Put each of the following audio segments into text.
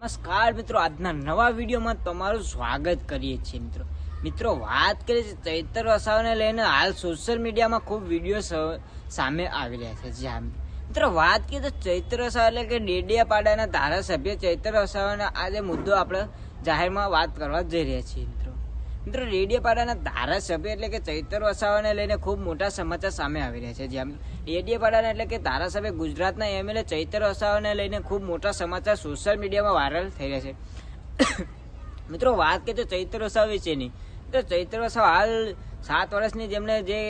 નમસ્કાર મિત્રો, આજના નવા વિડીયોમાં તમારું સ્વાગત કરીએ છીએ મિત્રો વાત કરીએ છીએ ચૈતર વસાવાને લઈને હાલ સોશિયલ મીડિયામાં ખૂબ વિડીયો સામે આવી રહ્યા છે. જ્યાં મિત્રો વાત કરીએ તો ચૈતર વસાવા એટલે કે ડેડિયાપાડાના ધારાસભ્ય ચૈતર વસાવાના આજે મુદ્દો આપણે જાહેરમાં વાત કરવા જઈ રહ્યા છીએ. મિત્રો ડેડિયાપાડાના ધારાસભ્ય એટલે કે ચૈતર વસાવાને લઈને ખૂબ મોટા સમાચાર સામે આવી રહ્યા છે. જ્યાં ડેડિયાપાડાના એટલે કે ધારાસભ્ય ગુજરાતના એમએલએ ચૈતર વસાવાને લઈને ખૂબ મોટા સમાચાર સોશિયલ મીડિયામાં વાયરલ થઈ રહ્યા છે. મિત્રો વાત કરીએ તો ચૈતર વસાવા વિશેની તો ચૈતર વસાવા હાલ 7 વર્ષની જેમને જે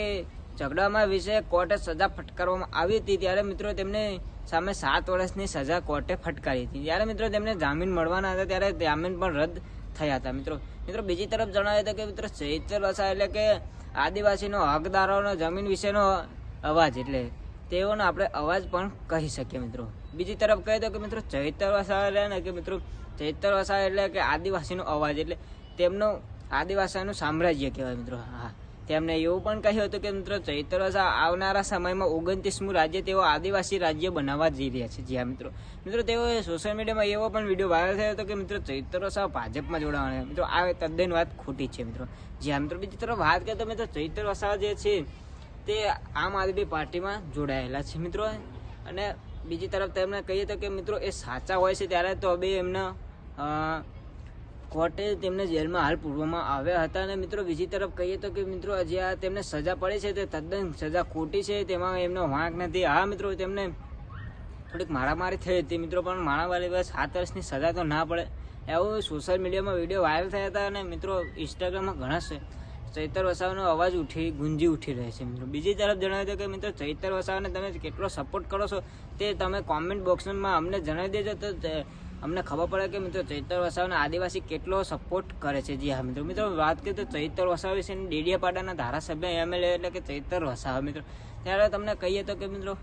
ઝઘડામાં વિશે કોર્ટે સજા ફટકારવામાં આવી હતી, ત્યારે મિત્રો તેમને સામે 7 વર્ષની સજા કોર્ટે ફટકારી હતી. ત્યારે મિત્રો તેમને જામીન મળવાના હતા, ત્યારે જામીન પણ રદ થયા હતા. મિત્રો બીજી તરફ જણાવ્યું હતું કે મિત્રો ચૈતર વસાવા એટલે કે આદિવાસીનો હકદારોનો જમીન વિશેનો અવાજ, એટલે તેઓનો આપણે અવાજ પણ કહી શકીએ. મિત્રો બીજી તરફ કહે તો કે મિત્રો ચૈતર વસાવા ને કે મિત્રો ચૈતર વસાવા એટલે કે આદિવાસીનો અવાજ, એટલે તેમનો આદિવાસીનું સામ્રાજ્ય કહેવાય. મિત્રો હા, તેમણે એવું પણ કહ્યું હતું કે મિત્રો ચૈતર વસાવા આવનારા સમયમાં 29મું રાજ્ય તેઓ આદિવાસી રાજ્ય બનાવવા જઈ રહ્યા છે. જ્યાં મિત્રો તેઓ સોશિયલ મીડિયામાં એવો પણ વિડીયો વાયરલ થયો હતો કે મિત્રો ચૈતર વસાવા ભાજપમાં જોડાવાના. મિત્રો આ તદ્દન વાત ખોટી છે. જ્યાં બીજી તરફ વાત કરીએ તો મિત્રો ચૈતર વસાવા જે છે તે આમ આદમી પાર્ટીમાં જોડાયેલા છે. મિત્રો અને બીજી તરફ તેમને કહીએ તો કે મિત્રો એ સાચા હોય છે, ત્યારે તો હવે એમના કોર્ટે તેમને જેલમાં હાલ પૂરવામાં આવ્યા હતા. અને મિત્રો બીજી તરફ કહીએ તો કે મિત્રો જે આ તેમને સજા પડી છે તે તદ્દન સજા ખોટી છે, તેમાં એમનો વાંક નથી. હા મિત્રો તેમને થોડીક મારામારી થઈ હતી મિત્રો, પણ મારામારી 7 વર્ષની સજા તો ના પડે એવું સોશિયલ મીડિયામાં વિડીયો વાયરલ થયા હતા. અને મિત્રો ઇન્સ્ટાગ્રામમાં ઘણા ચૈતર વસાવાનો અવાજ ગુંજી ઉઠી રહે છે. મિત્રો બીજી તરફ જણાવ્યું હતું કે મિત્રો ચૈતર વસાવાને તમે કેટલો સપોર્ટ કરો છો તે તમે કોમેન્ટ બોક્સમાં અમને જણાવી દેજો, તો અમને ખબર પડે કે મિત્રો ચૈતર વસાવાને આદિવાસી કેટલો સપોર્ટ કરે છે. જી હા મિત્રો વાત કરીએ તો ચૈતર વસાવા વિશે ડેડિયાપાડાના ધારાસભ્ય એમએલએ એટલે કે ચૈતર વસાવા મિત્રો ત્યારે તમને કહીએ તો કે મિત્રો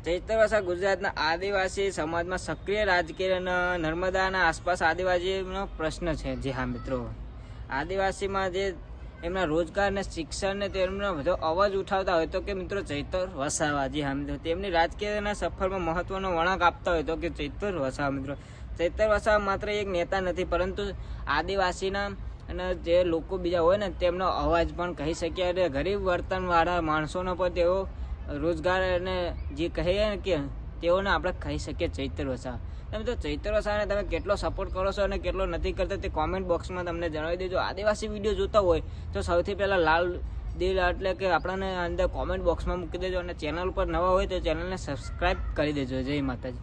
ચૈતર વસાવા ગુજરાતના આદિવાસી સમાજમાં સક્રિય રાજકીય નર્મદાના આસપાસ આદિવાસીનો પ્રશ્ન છે. જી હા મિત્રો આદિવાસીમાં જે એમના રોજગાર ને શિક્ષણ ને તેમનો બધો અવાજ ઉઠાવતા હોય તો કે મિત્રો ચૈતર વસાવા. જી હા મિત્રો તેમની રાજકીયના સફરમાં મહત્વનો વળાંક આપતા હોય તો કે ચૈતર વસાવા. મિત્રો ચૈતર વસાવા માત્ર એક નેતા નથી, પરંતુ આદિવાસીના અને જે લોકો બીજા હોય ને તેમનો અવાજ પણ કહી શકીએ. અને ગરીબ વર્તનવાળા માણસોનો પણ તેઓ રોજગાર અને જે કહીએ ને કે તેઓને આપણે કહી શકીએ ચૈતર વસાવા. મિત્રો ચૈતર વસાવાને તમે કેટલો સપોર્ટ કરો છો અને કેટલો નથી કરતા તે કોમેન્ટ બોક્સમાં તમને જણાવી દેજો. આદિવાસી વિડીયો જોતા હોય તો સૌથી પહેલાં લાલ દિલ એટલે કે આપણને અંદર કોમેન્ટ બોક્સમાં મૂકી દેજો, અને ચેનલ પર નવા હોય તો ચેનલને સબસ્ક્રાઈબ કરી દેજો. જય માતાજી.